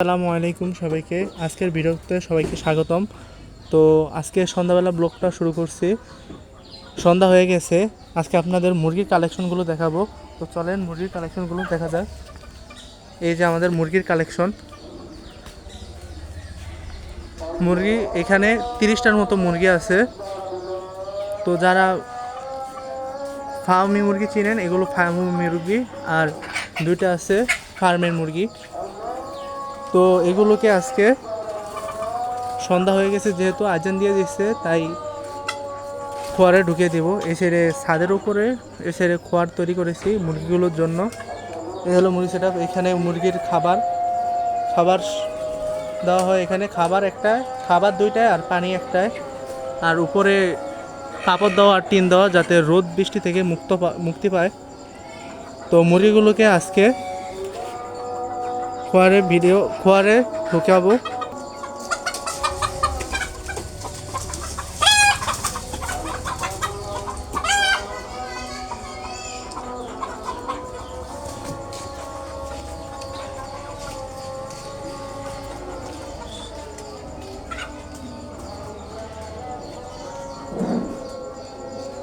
আসসালামু আলাইকুম সবাইকে। আজকের ভিডিওতে সবাইকে স্বাগতম। তো আজকে সন্ধ্যাবেলা ব্লগটা শুরু করছি। সন্ধ্যা হয়ে গেছে, আজকে আপনাদের মুরগির কালেকশনগুলো দেখাবো। তো চলেন মুরগির কালেকশনগুলো দেখা যাক। এই যে আমাদের মুরগির কালেকশন। মুরগি এখানে 30টার মতো মুরগি আছে। তো যারা ফার্মি মুরগি চিনেন, এগুলো ফার্মি মুরগি, আর দুইটা আছে ফার্মের মুরগি। তো এগুলোকে আজকে সন্ধ্যা হয়ে গেছে, যেহেতু আজান দিয়ে দিচ্ছে, তাই খোয়ারে ঢুকিয়ে দেবো। এসে ছাদের উপরে এসে খোয়ার তৈরি করেছি মুরগিগুলোর জন্য। এই হলো মুরগি সেটআপ। এখানে মুরগির খাবার দেওয়া হয়। এখানে খাবার দুইটায় আর পানি একটায়, আর উপরে কাপড় দেওয়া আর টিন দেওয়া, যাতে রোদ বৃষ্টি থেকে মুক্তি পায়। তো মুরগিগুলোকে আজকে খোয়ারে ঢুকাবো।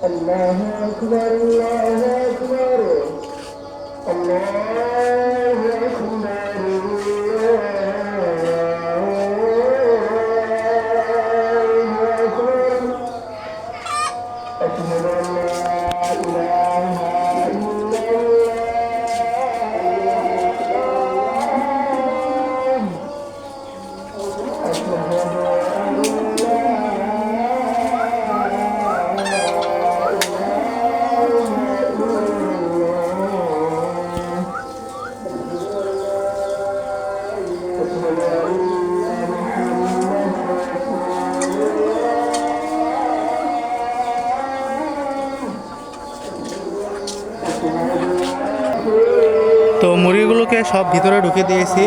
الله أكبر الله أكبر الله أكبر الله أكبر أشهد أن لا إله إلا الله أشهد তো মুরগিগুলোকে সব ভিতরে ঢুকে দিয়েছি।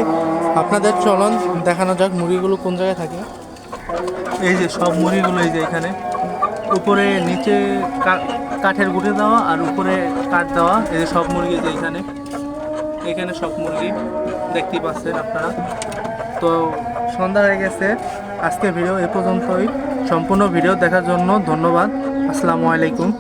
আপনাদের চলন দেখানো যাক মুরগিগুলো কোন জায়গায় থাকে। এই যে সব মুরগিগুলো, এই যে এখানে উপরে নিচে কাঠের গুঁড়ে দেওয়া আর উপরে কাঠ দেওয়া। এই যে সব মুরগি, যে এখানে সব মুরগি দেখতেই পাচ্ছেন আপনারা। তো সন্ধ্যা হয়ে গেছে। আজকের ভিডিও এ পর্যন্তই। সম্পূর্ণ ভিডিও দেখার জন্য ধন্যবাদ। আসসালামু আলাইকুম।